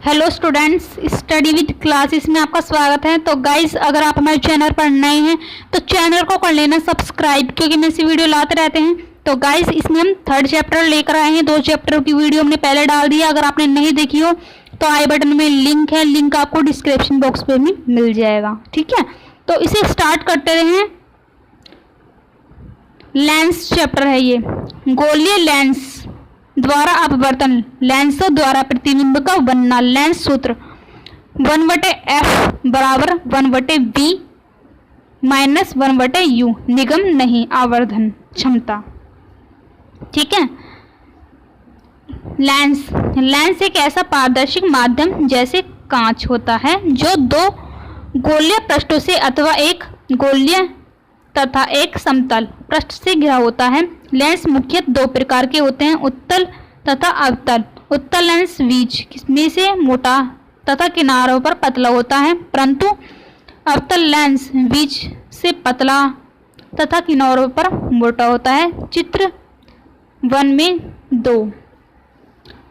Hello students, study with classes में आपका स्वागत है। तो गाइस, अगर आप हमारे चैनल पर नए हैं तो चैनल को कर लेना सब्सक्राइब, क्योंकि मैं ऐसी वीडियो लाते रहते हैं। तो गाइस, इसमें हम थर्ड चैप्टर लेकर आए हैं। 2 चैप्टर की वीडियो हमने पहले डाल दी है। अगर आपने नहीं देखी हो तो आई बटन में लिंक है, लिंक आपको डिस्क्रिप्शन बॉक्स पे भी मिल जाएगा। ठीक है, तो इसे स्टार्ट करते रहे। लेंस चैप्टर है ये। गोलीय लेंस द्वारा अपवर्तन, लेंसों द्वारा प्रतिबिंब का बनना। लेंस सूत्र 1/f बराबर 1/v माइनस 1/u। निगम नहीं, आवर्धन क्षमता। ठीक है, लेंस एक ऐसा पारदर्शी माध्यम जैसे कांच होता है जो 2 गोलीय पृष्ठों से अथवा एक गोलीय तथा एक समतल पृष्ठ से घिरा होता है। लेंस मुख्यतः 2 प्रकार के होते हैं, उत्तल तथा अवतल। उत्तल लेंस बीच में से मोटा तथा किनारों पर पतला होता है, परंतु अवतल लेंस बीच से पतला तथा किनारों पर मोटा होता है। चित्र 1 में 2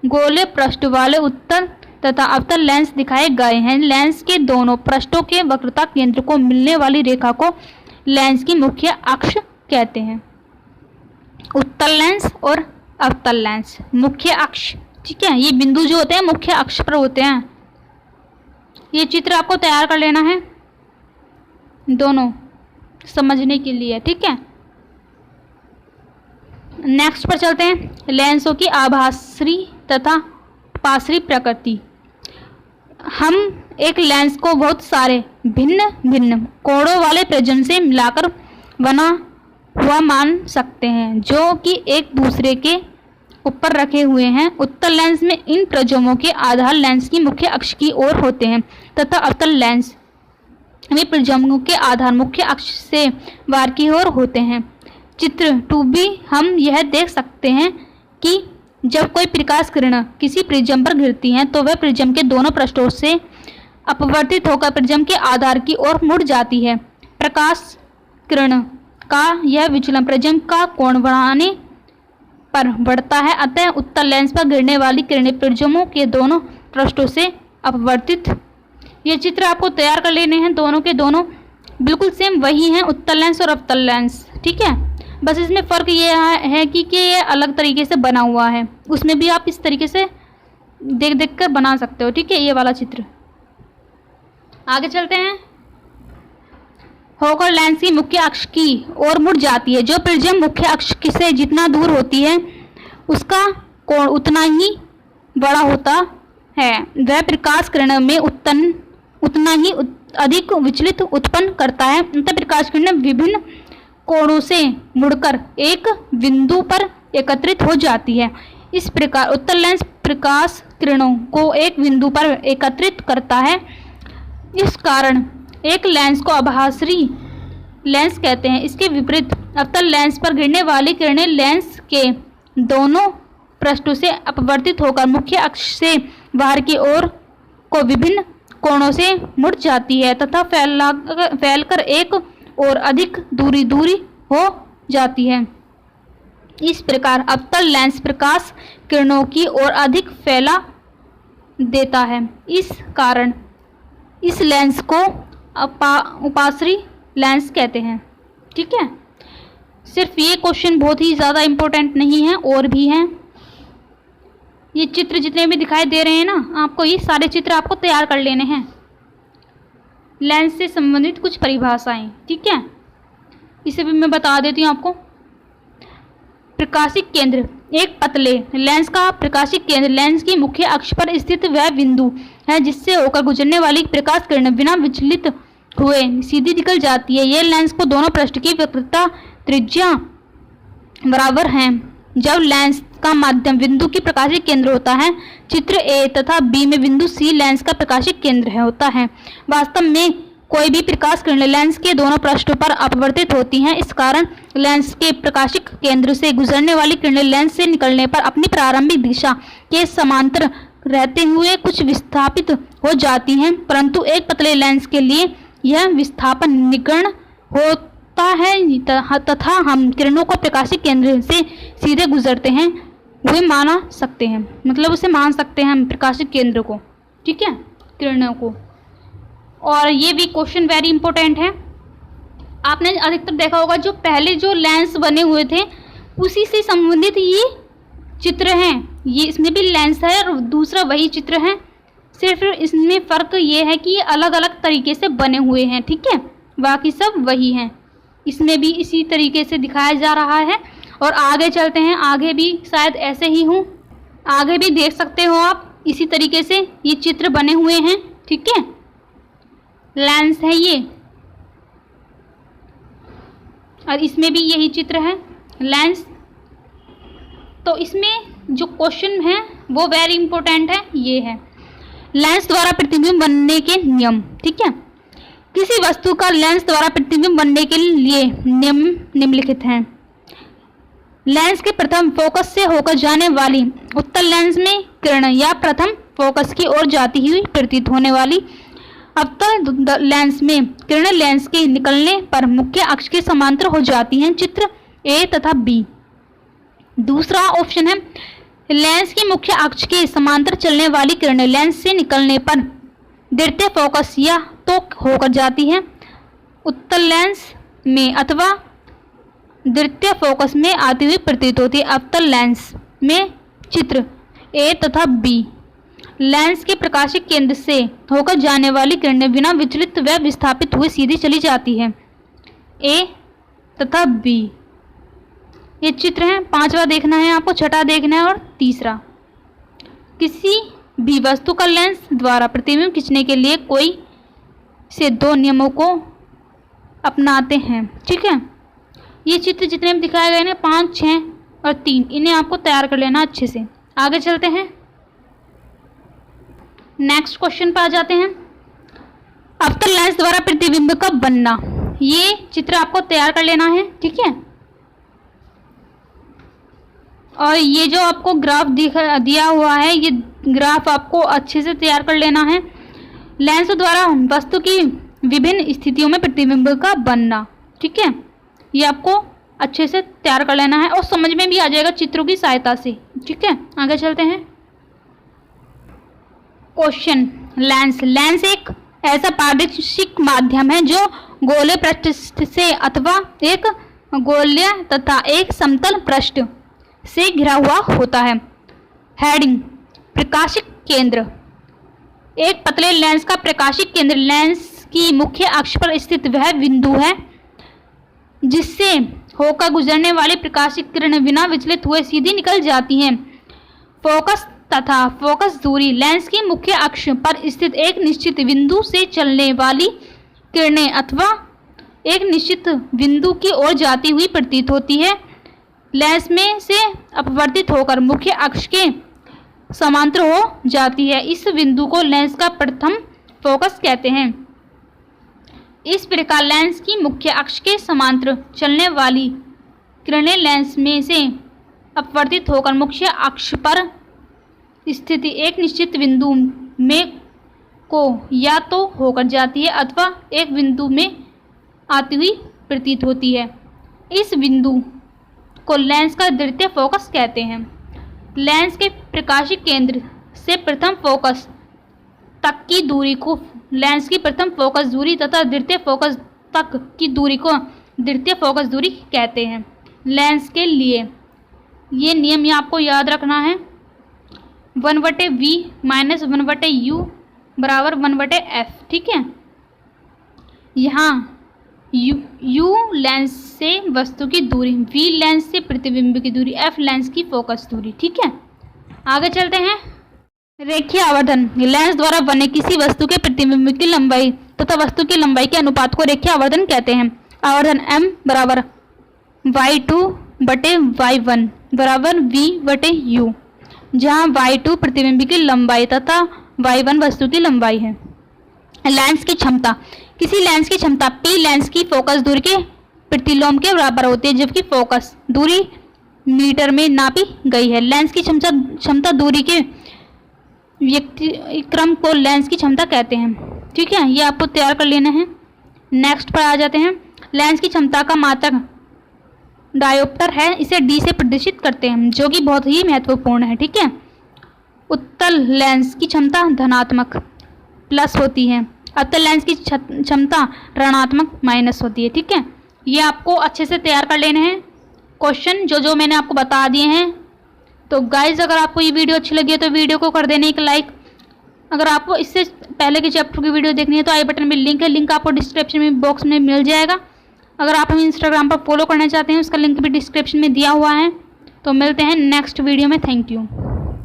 गोलीय पृष्ठ वाले उत्तल तथा अवतल लेंस दिखाए गए हैं। लेंस के दोनों पृष्ठों के वक्रता केंद्र को मिलने वाली रेखा को लेंस की मुख्य अक्ष कहते हैं। उत्तल लेंस और अवतल लेंस मुख्य अक्ष। ठीक है, ये बिंदु जो होते हैं मुख्य अक्ष पर होते हैं। ये चित्र आपको तैयार कर लेना है दोनों समझने के लिए। ठीक है, नेक्स्ट पर चलते हैं। लेंसों की आभासी तथा पार्श्वी प्रकृति। हम एक लेंस को बहुत सारे भिन्न भिन्न कोणों वाले प्रिज्म से मिलाकर बना हुआ मान सकते हैं, जो कि एक दूसरे के ऊपर रखे हुए हैं। उत्तल लेंस में इन प्रिज्मों के आधार लेंस की मुख्य अक्ष की ओर होते हैं तथा अवतल लेंस में प्रिज्मों के आधार मुख्य अक्ष से बाहर की ओर होते हैं। चित्र 2b हम यह देख सकते हैं कि जब कोई प्रकाश किरण किसी प्रिज्म पर गिरती है तो वह प्रिज्म के दोनों पृष्ठों से अपवर्तित होकर प्रिज्म के आधार की ओर मुड़ जाती है। प्रकाश किरण का यह विचलन प्रिज्म का कोण बढ़ाने पर बढ़ता है, अतः उत्तल लेंस पर गिरने वाली किरणें प्रिज्मों के दोनों पृष्ठों से अपवर्तित। ये चित्र आपको तैयार कर लेने हैं, दोनों के दोनों बिल्कुल सेम वही हैं, उत्तल लेंस और अवतल लेंस। ठीक है, बस इसमें फ़र्क ये है कि ये अलग तरीके से बना हुआ है। उसमें भी आप इस तरीके से देख देख कर बना सकते हो। ठीक है, ये वाला चित्र। आगे चलते हैं। होकर लेंस की मुख्य अक्ष की ओर मुड़ जाती है। जो प्रिज्म मुख्य अक्ष से जितना दूर होती है उसका कोण उतना ही बड़ा होता है। वह प्रकाश किरण में उतना ही अधिक विचलित उत्पन्न करता है। अतः प्रकाश किरण विभिन्न कोणों से मुड़कर एक बिंदु पर एकत्रित हो जाती है। इस प्रकार उत्तल लेंस प्रकाश किरणों को एक बिंदु पर एकत्रित करता है। इस कारण एक लेंस को आभासी लेंस कहते हैं। इसके विपरीत अवतल लेंस पर गिरने वाली किरणें लेंस के दोनों पृष्ठों से अपवर्तित होकर मुख्य अक्ष से बाहर की ओर को विभिन्न कोणों से मुड़ जाती है तथा फैलकर एक और अधिक दूरी हो जाती है। इस प्रकार अवतल लेंस प्रकाश किरणों की ओर अधिक फैला देता है। इस कारण इस लेंस को उपाश्री लेंस कहते हैं। ठीक है, सिर्फ ये क्वेश्चन बहुत ही ज़्यादा इम्पोर्टेंट नहीं है, और भी हैं। ये चित्र जितने भी दिखाई दे रहे हैं ना आपको, ये सारे चित्र आपको तैयार कर लेने हैं। लेंस से संबंधित कुछ परिभाषाएं। ठीक है, इसे भी मैं बता देती हूँ आपको। प्रकाशिक केंद्र। एक पतले लेंस का प्रकाशिक केंद्र लेंस की मुख्य अक्ष पर स्थित वह बिंदु है जिससे होकर गुजरने वाली प्रकाश किरण बिना विचलित हुए सीधी निकल जाती है। यह लेंस को दोनों पृष्ठ की वक्रता त्रिज्या बराबर हैं जब लेंस का माध्यम बिंदु की प्रकाशिक केंद्र होता है। चित्र ए तथा बी में बिंदु सी लेंस का प्रकाशिक केंद्र होता है। वास्तव में कोई भी प्रकाश किरण लेंस के दोनों पृष्ठों पर अपवर्तित होती हैं। इस कारण लेंस के प्रकाशिक केंद्र से गुजरने वाली किरणें लेंस से निकलने पर अपनी प्रारंभिक दिशा के समांतर रहते हुए कुछ विस्थापित हो जाती हैं, परंतु एक पतले लेंस के लिए यह विस्थापन निगण्य होता है तथा हम किरणों को प्रकाशिक केंद्र से सीधे गुजरते हैं हुए माना सकते हैं, मतलब उसे मान सकते हैं हम प्रकाशिक केंद्र को। ठीक है, किरणों को। और ये भी क्वेश्चन वेरी इंपॉर्टेंट है। आपने अधिकतर देखा होगा जो पहले जो लेंस बने हुए थे उसी से संबंधित ये चित्र हैं। ये इसमें भी लेंस है और दूसरा वही चित्र है, सिर्फ इसमें फ़र्क ये है कि ये अलग अलग तरीके से बने हुए हैं। ठीक है, बाकी सब वही हैं। इसमें भी इसी तरीके से दिखाया जा रहा है। और आगे चलते हैं, आगे भी शायद ऐसे ही हूँ, आगे भी देख सकते हो आप इसी तरीके से ये चित्र बने हुए हैं। ठीक है, लेंस है ये, और इसमें भी यही चित्र है, लेंस। तो इसमें जो क्वेश्चन है वो वेरी इंपॉर्टेंट है, ये है लेंस द्वारा प्रतिबिंब बनने के नियम। ठीक है, किसी वस्तु का लेंस द्वारा प्रतिबिंब बनने के लिए नियम निम्नलिखित हैं। लेंस के प्रथम फोकस से होकर जाने वाली उत्तल लेंस में किरण या प्रथम फोकस की ओर जाती हुई प्रतीत होने वाली अवतल लेंस में किरण लेंस के निकलने पर मुख्य अक्ष के समांतर हो जाती हैं। चित्र ए तथा बी। दूसरा ऑप्शन है, लेंस की मुख्य अक्ष के समांतर चलने वाली किरणें लेंस से निकलने पर द्वितीय फोकस या तो होकर जाती हैं उत्तल लेंस में अथवा द्वितीय फोकस में आती हुई प्रतीत होती है अवतल लेंस में। चित्र ए तथा बी। लेंस के प्रकाशिक केंद्र से होकर जाने वाली किरणें बिना विचलित व विस्थापित हुए सीधी चली जाती है। ए तथा बी ये चित्र हैं। पांचवा देखना है आपको, छठा देखना है और तीसरा। किसी भी वस्तु का लेंस द्वारा प्रतिबिंब खींचने के लिए कोई से दो नियमों को अपनाते हैं। ठीक है, ये चित्र जितने भी दिखाए गए हैं 5, 6 और 3, इन्हें आपको तैयार कर लेना अच्छे से। आगे चलते हैं, नेक्स्ट क्वेश्चन पर आ जाते हैं। अवतल लेंस द्वारा प्रतिबिंब का बनना, ये चित्र आपको तैयार कर लेना है। ठीक है, और ये जो आपको ग्राफ दिया हुआ है, ये ग्राफ आपको अच्छे से तैयार कर लेना है। लेंस द्वारा वस्तु की विभिन्न स्थितियों में प्रतिबिंब का बनना। ठीक है, ये आपको अच्छे से तैयार कर लेना है और समझ में भी आ जाएगा चित्रों की सहायता से। ठीक है, आगे चलते हैं। क्वेश्चन, लेंस एक ऐसा पारदर्शिक माध्यम है जो गोले पृष्ठ से अथवा एक गोलीय तथा एक समतल पृष्ठ से घिरा हुआ होता है। हेडिंग, प्रकाशिक केंद्र। एक पतले लेंस का प्रकाशिक केंद्र लेंस की मुख्य अक्ष पर स्थित वह बिंदु है जिससे होकर गुजरने वाली प्रकाशिक किरणें बिना विचलित हुए सीधी निकल जाती हैं। फोकस तथा फोकस दूरी, लेंस की मुख्य अक्ष पर स्थित एक निश्चित बिंदु से चलने वाली किरणें अथवा एक निश्चित बिंदु की ओर जाती हुई प्रतीत होती है। लेंस में से अपवर्तित होकर मुख्य अक्ष के समांतर हो जाती है। इस बिंदु को लेंस का प्रथम फोकस कहते हैं। इस प्रकार लेंस की मुख्य अक्ष के समांतर चलने वाली किरणें लेंस में से अपवर्तित होकर मुख्य अक्ष पर स्थित एक निश्चित बिंदु में को या तो होकर जाती है अथवा एक बिंदु में आती हुई प्रतीत होती है। इस बिंदु को लेंस का द्वितीय फोकस कहते हैं। लेंस के प्रकाशिक केंद्र से प्रथम फोकस तक की दूरी को लेंस की प्रथम फोकस दूरी तथा द्वितीय फोकस तक की दूरी को द्वितीय फोकस दूरी कहते हैं। लेंस के लिए ये नियम ये आपको याद रखना है, 1/v माइनस 1/u बराबर 1/f। ठीक है, यहाँ u लेंस से वस्तु की दूरी, v लेंस से प्रतिबिंब की दूरी, f लेंस की फोकस दूरी। ठीक है, आगे चलते हैं। रेखीय आवर्धन, लेंस द्वारा बने किसी वस्तु के प्रतिबिंब की लंबाई तथा वस्तु की लंबाई के अनुपात को रेखीय आवर्धन कहते हैं। आवर्धन m बराबर y2/y1 बराबर v/u, जहाँ y2 प्रतिबिंब की लंबाई तथा y1 वस्तु की लंबाई है। लेंस की क्षमता, किसी लेंस की क्षमता P लेंस की फोकस दूरी के प्रतिलोम के बराबर होती है, जबकि फोकस दूरी मीटर में नापी गई है। लेंस की क्षमता दूरी के व्यक्तिक्रम को लेंस की क्षमता कहते हैं। ठीक है, ये आपको तैयार कर लेना है। नेक्स्ट पर आ जाते हैं। लेंस की क्षमता का मात्रक डायोप्टर है, इसे D से प्रदर्शित करते हैं, जो कि बहुत ही महत्वपूर्ण है। ठीक है, उत्तल लेंस की क्षमता धनात्मक प्लस होती है, अवतल लेंस की क्षमता ऋणात्मक माइनस होती है। ठीक है, ये आपको अच्छे से तैयार कर लेने हैं क्वेश्चन जो मैंने आपको बता दिए हैं। तो गाइज अगर आपको ये वीडियो अच्छी लगी है तो वीडियो को कर देने एक लाइक। अगर आपको इससे पहले के चैप्टर की वीडियो देखनी है तो आई बटन में लिंक है, लिंक आपको डिस्क्रिप्शन में बॉक्स में मिल जाएगा। अगर आप हमें इंस्टाग्राम पर फॉलो करना चाहते हैं उसका लिंक भी डिस्क्रिप्शन में दिया हुआ है। तो मिलते हैं नेक्स्ट वीडियो में। Thank you.